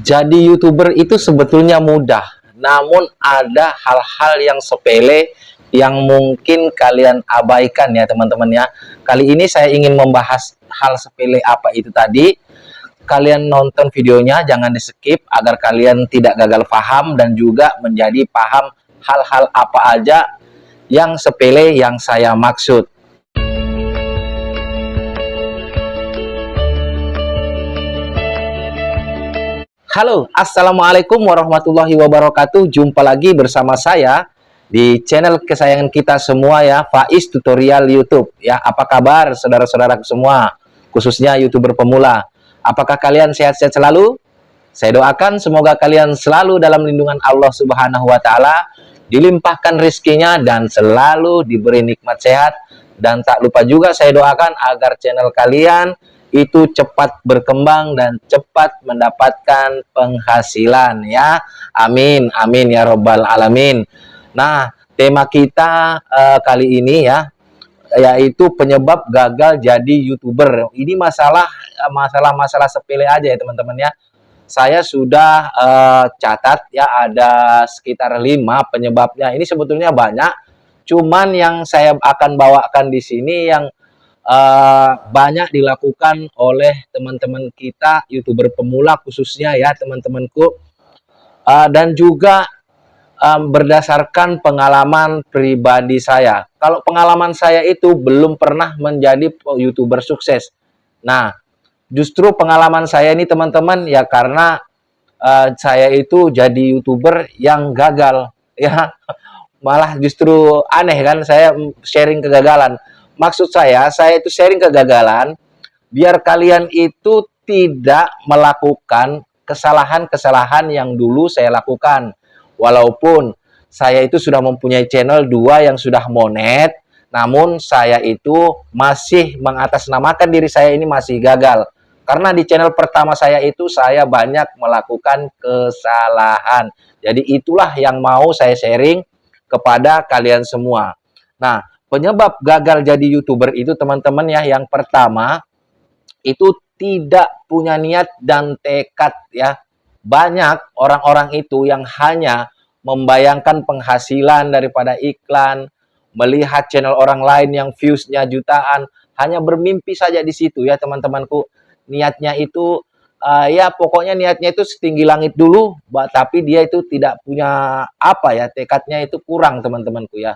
Jadi YouTuber itu sebetulnya mudah, namun ada hal-hal yang sepele yang mungkin kalian abaikan ya teman-teman ya. Kali ini saya ingin membahas hal sepele apa itu tadi. Kalian nonton videonya, jangan di skip agar kalian tidak gagal paham dan juga menjadi paham hal-hal apa aja yang sepele yang saya maksud. Halo, Assalamualaikum warahmatullahi wabarakatuh. Jumpa lagi bersama saya di channel kesayangan kita semua ya, Faiz Tutorial YouTube. Ya, apa kabar saudara-saudara semua, khususnya YouTuber pemula? Apakah kalian sehat-sehat selalu? Saya doakan semoga kalian selalu dalam lindungan Allah Subhanahu wa taala, dilimpahkan rezekinya dan selalu diberi nikmat sehat. Dan tak lupa juga saya doakan agar channel kalian itu cepat berkembang dan cepat mendapatkan penghasilan ya. Amin, amin ya robbal alamin. Nah, tema kita kali ini ya, yaitu penyebab gagal jadi YouTuber. Ini masalah sepele aja ya teman-teman ya. Saya sudah catat ya, ada sekitar 5 penyebabnya. Ini sebetulnya banyak, cuman yang saya akan bawakan di sini yang banyak dilakukan oleh teman-teman kita YouTuber pemula khususnya ya teman-temanku, dan juga berdasarkan pengalaman pribadi saya. Kalau pengalaman saya itu belum pernah menjadi YouTuber sukses. Nah, justru pengalaman saya ini teman-teman ya, karena saya itu jadi YouTuber yang gagal ya. Malah justru aneh kan, saya sharing kegagalan. Maksud saya itu sharing kegagalan biar kalian itu tidak melakukan kesalahan-kesalahan yang dulu saya lakukan. Walaupun saya itu sudah mempunyai channel 2 yang sudah monet, namun saya itu masih mengatasnamakan diri saya ini masih gagal. Karena di channel pertama saya itu saya banyak melakukan kesalahan. Jadi itulah yang mau saya sharing kepada kalian semua. Nah, penyebab gagal jadi YouTuber itu teman-teman ya, yang pertama itu tidak punya niat dan tekad ya. Banyak orang-orang itu yang hanya membayangkan penghasilan daripada iklan, melihat channel orang lain yang views-nya jutaan, hanya bermimpi saja di situ ya teman-temanku. Niatnya itu ya pokoknya niatnya itu setinggi langit dulu, tapi dia itu tidak punya apa ya, tekadnya itu kurang teman-temanku ya.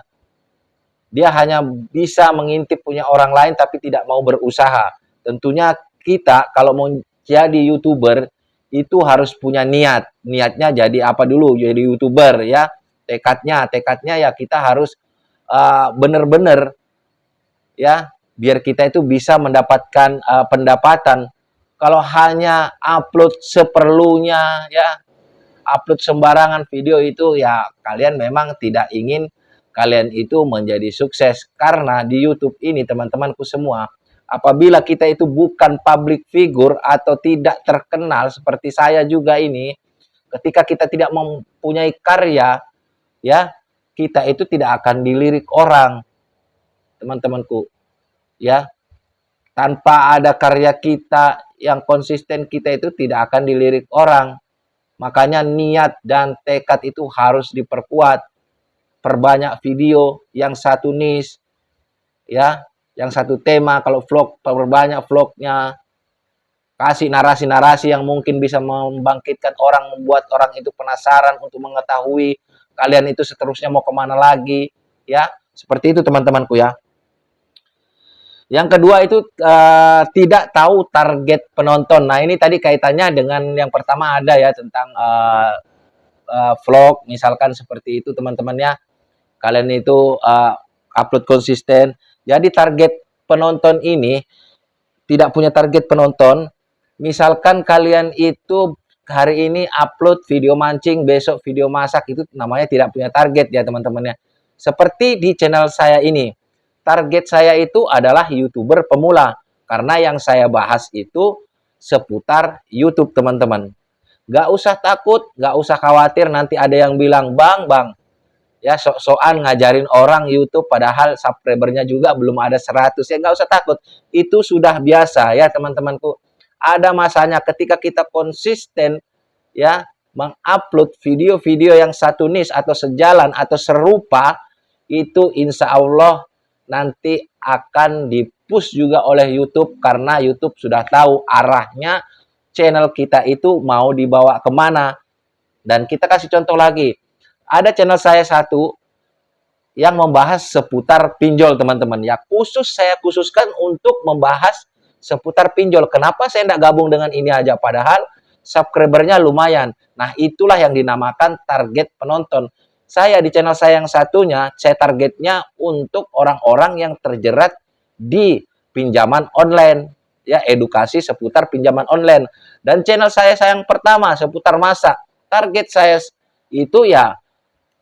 Dia hanya bisa mengintip punya orang lain tapi tidak mau berusaha. Tentunya kita kalau mau jadi YouTuber itu harus punya niat. Niatnya jadi apa dulu? Jadi YouTuber ya. Tekadnya ya kita harus benar-benar ya, biar kita itu bisa mendapatkan pendapatan. Kalau hanya upload seperlunya ya, upload sembarangan video itu ya, kalian memang tidak ingin kalian itu menjadi sukses. Karena di YouTube ini teman-temanku semua, apabila kita itu bukan public figure atau tidak terkenal seperti saya juga ini, ketika kita tidak mempunyai karya ya, kita itu tidak akan dilirik orang teman-temanku ya. Tanpa ada karya kita yang konsisten, kita itu tidak akan dilirik orang. Makanya niat dan tekad itu harus diperkuat. Perbanyak video yang satu niche ya, yang satu tema. Kalau vlog, perbanyak vlognya. Kasih narasi-narasi yang mungkin bisa membangkitkan orang, membuat orang itu penasaran untuk mengetahui kalian itu seterusnya mau kemana lagi ya. Seperti itu teman-temanku ya. Yang kedua itu tidak tahu target penonton. Nah, ini tadi kaitannya dengan yang pertama ada ya, tentang vlog misalkan seperti itu teman-temannya. Kalian itu upload konsisten. Jadi target penonton ini tidak punya target penonton. Misalkan kalian itu hari ini upload video mancing, besok video masak, itu namanya tidak punya target ya teman-temannya. Seperti di channel saya ini. Target saya itu adalah YouTuber pemula. Karena yang saya bahas itu seputar YouTube, teman-teman. Gak usah takut, gak usah khawatir nanti ada yang bilang, Bang, ya sok-sokan ngajarin orang YouTube padahal subscribernya juga belum ada 100. Ya gak usah takut. Itu sudah biasa ya teman-temanku. Ada masanya ketika kita konsisten ya mengupload video-video yang satu niche atau sejalan atau serupa, itu insya Allah nanti akan di-push juga oleh YouTube, karena YouTube sudah tahu arahnya channel kita itu mau dibawa kemana. Dan kita kasih contoh lagi, ada channel saya satu yang membahas seputar pinjol, teman-teman. Ya, saya khususkan untuk membahas seputar pinjol. Kenapa saya tidak gabung dengan ini aja? Padahal subscribernya lumayan. Nah, itulah yang dinamakan target penonton. Saya di channel saya yang satunya, saya targetnya untuk orang-orang yang terjerat di pinjaman online. Ya, edukasi seputar pinjaman online. Dan channel saya yang pertama seputar masak. Target saya itu ya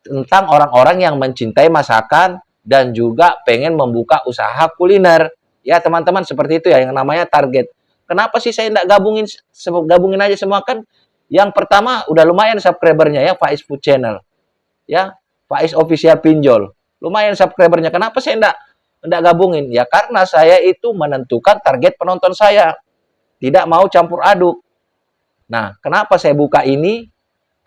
tentang orang-orang yang mencintai masakan dan juga pengen membuka usaha kuliner. Ya teman-teman, seperti itu ya yang namanya target. Kenapa sih saya tidak gabungin aja semua? Kan yang pertama udah lumayan subscribernya ya, Faiz Food Channel. Ya, Faiz Official Pinjol. Lumayan subscribernya. Kenapa saya tidak gabungin? Ya karena saya itu menentukan target penonton saya. Tidak mau campur aduk. Nah, kenapa saya buka ini?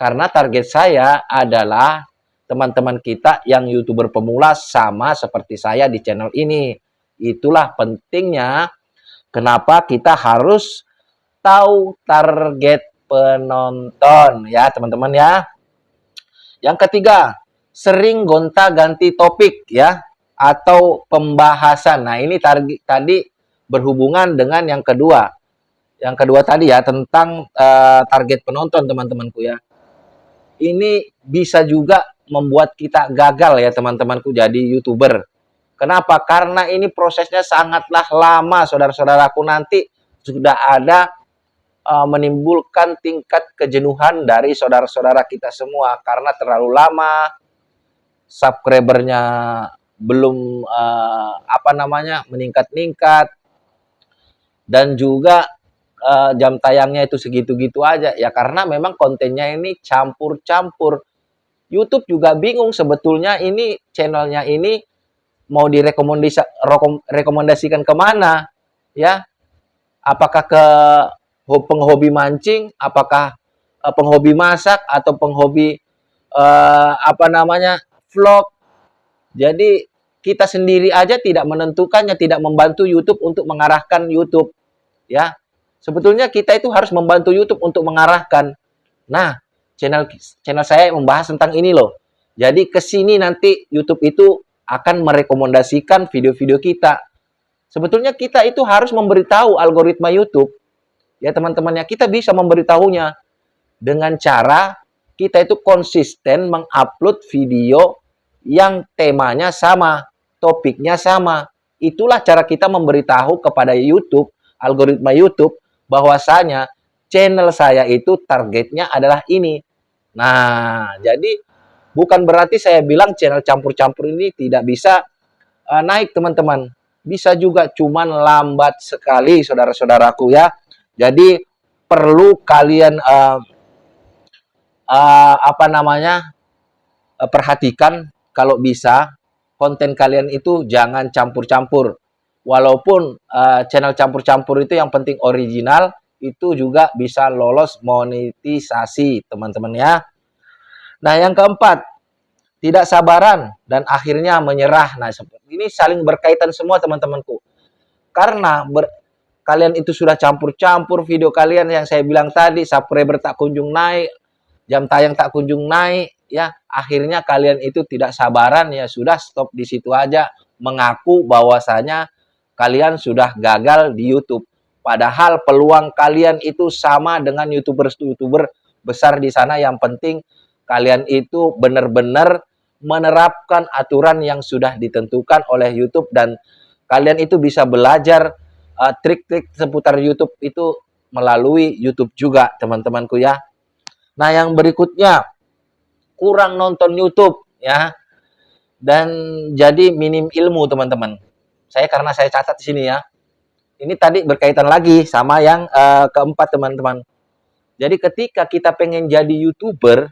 Karena target saya adalah teman-teman kita yang YouTuber pemula sama seperti saya di channel ini. Itulah pentingnya kenapa kita harus tahu target penonton ya teman-teman ya. Yang ketiga, sering gonta-ganti topik ya atau pembahasan. Nah, ini tadi berhubungan dengan yang kedua. Yang kedua tadi ya tentang target penonton teman-temanku ya. Ini bisa juga membuat kita gagal ya teman-temanku jadi YouTuber. Kenapa? Karena ini prosesnya sangatlah lama, saudara-saudaraku. Nanti sudah ada menimbulkan tingkat kejenuhan dari saudara-saudara kita semua karena terlalu lama, subscribernya belum meningkat-ningkat, dan juga jam tayangnya itu segitu-gitu aja ya, karena memang kontennya ini campur-campur. YouTube juga bingung sebetulnya ini channelnya ini mau direkomendasikan kemana ya, apakah ke penghobi mancing, apakah penghobi masak, atau penghobi vlog. Jadi kita sendiri aja tidak menentukannya, tidak membantu YouTube untuk mengarahkan YouTube ya. Sebetulnya kita itu harus membantu YouTube untuk mengarahkan. Nah, channel saya membahas tentang ini loh. Jadi ke sini nanti YouTube itu akan merekomendasikan video-video kita. Sebetulnya kita itu harus memberitahu algoritma YouTube. Ya teman-temannya, kita bisa memberitahunya dengan cara kita itu konsisten mengupload video yang temanya sama, topiknya sama. Itulah cara kita memberitahu kepada YouTube, algoritma YouTube, bahwasanya channel saya itu targetnya adalah ini. Nah, jadi bukan berarti saya bilang channel campur-campur ini tidak bisa naik, teman-teman. Bisa juga, cuman lambat sekali, saudara-saudaraku ya. Jadi perlu kalian perhatikan, kalau bisa konten kalian itu jangan campur-campur. Walaupun channel campur-campur itu yang penting original, itu juga bisa lolos monetisasi, teman-teman ya. Nah, yang keempat, tidak sabaran dan akhirnya menyerah. Nah, ini saling berkaitan semua, teman-temanku. Karena kalian itu sudah campur-campur video kalian, yang saya bilang tadi, subscriber tak kunjung naik, jam tayang tak kunjung naik, ya. Akhirnya kalian itu tidak sabaran, ya sudah stop di situ aja, mengaku bahwasanya kalian sudah gagal di YouTube. Padahal peluang kalian itu sama dengan YouTuber besar di sana. Yang penting kalian itu benar-benar menerapkan aturan yang sudah ditentukan oleh YouTube, dan kalian itu bisa belajar trik-trik seputar YouTube itu melalui YouTube juga, teman-temanku ya. Nah, yang berikutnya, kurang nonton YouTube ya, dan jadi minim ilmu, teman-teman. Karena saya catat di sini ya. Ini tadi berkaitan lagi sama yang keempat, teman-teman. Jadi ketika kita pengen jadi YouTuber,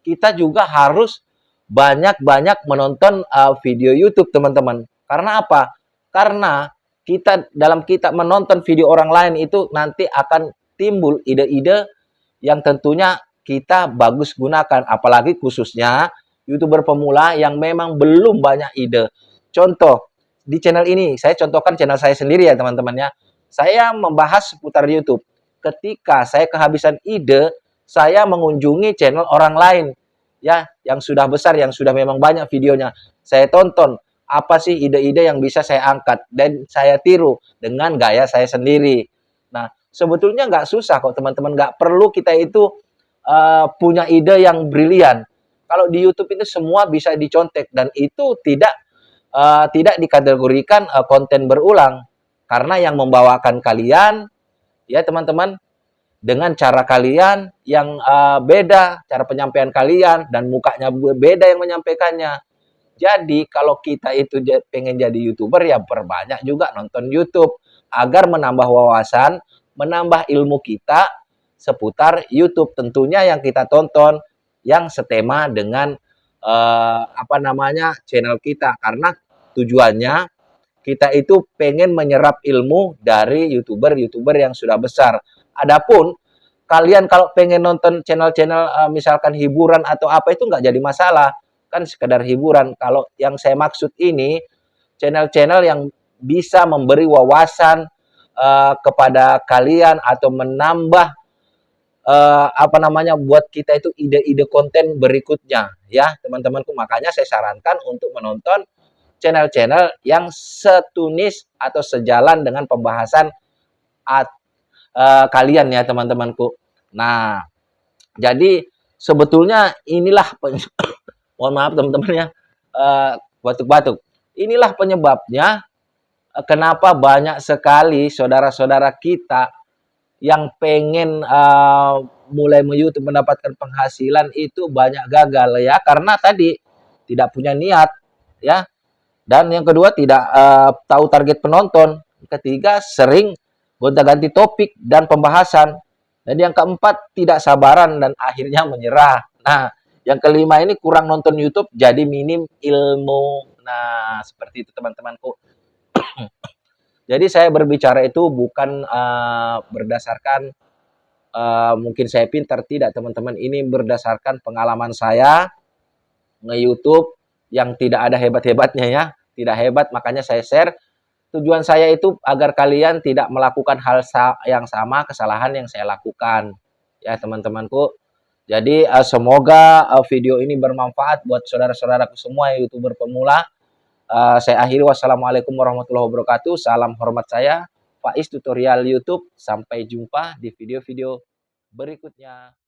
kita juga harus banyak-banyak menonton video YouTube, teman-teman. Karena apa? Karena dalam kita menonton video orang lain itu nanti akan timbul ide-ide yang tentunya kita bagus gunakan, apalagi khususnya YouTuber pemula yang memang belum banyak ide. Contoh, di channel ini, saya contohkan channel saya sendiri ya teman-teman ya. Saya membahas seputar YouTube. Ketika saya kehabisan ide, saya mengunjungi channel orang lain ya, yang sudah besar, yang sudah memang banyak videonya. Saya tonton apa sih ide-ide yang bisa saya angkat dan saya tiru dengan gaya saya sendiri. Nah, sebetulnya nggak susah kok teman-teman, nggak perlu kita itu punya ide yang brilian. Kalau di YouTube itu semua bisa dicontek dan itu tidak dikategorikan konten berulang karena yang membawakan kalian ya teman-teman dengan cara kalian yang beda, cara penyampaian kalian dan mukanya beda yang menyampaikannya. Jadi kalau kita itu pengen jadi YouTuber ya perbanyak juga nonton YouTube agar menambah wawasan, menambah ilmu kita seputar YouTube. Tentunya yang kita tonton yang setema dengan channel kita karena tujuannya kita itu pengen menyerap ilmu dari YouTuber-YouTuber yang sudah besar. Adapun kalian kalau pengen nonton channel-channel misalkan hiburan atau apa itu nggak jadi masalah, kan sekedar hiburan. Kalau yang saya maksud ini channel-channel yang bisa memberi wawasan kepada kalian atau menambah buat kita itu ide-ide konten berikutnya ya teman-temanku. Makanya saya sarankan untuk menonton channel-channel yang setunis atau sejalan dengan pembahasan kalian ya teman-temanku. Nah, jadi sebetulnya inilah mohon maaf teman-teman ya, batuk-batuk. Inilah penyebabnya kenapa banyak sekali saudara-saudara kita yang pengen mulai YouTube mendapatkan penghasilan itu banyak gagal ya karena tadi tidak punya niat ya. Dan yang kedua tidak tahu target penonton. Ketiga sering gonta-ganti topik dan pembahasan. Dan yang keempat tidak sabaran dan akhirnya menyerah. Nah, yang kelima ini kurang nonton YouTube jadi minim ilmu. Nah, seperti itu teman-temanku. Jadi saya berbicara itu bukan berdasarkan mungkin saya pintar, tidak teman-teman. Ini berdasarkan pengalaman saya nge-YouTube yang tidak ada hebat-hebatnya ya. Tidak hebat, makanya saya share. Tujuan saya itu agar kalian tidak melakukan hal yang sama, kesalahan yang saya lakukan. Ya teman-temanku. Jadi semoga video ini bermanfaat buat saudara-saudaraku semua YouTuber pemula. Saya akhiri, wassalamualaikum warahmatullahi wabarakatuh. Salam hormat saya, Faiz Tutorial YouTube. Sampai jumpa di video-video berikutnya.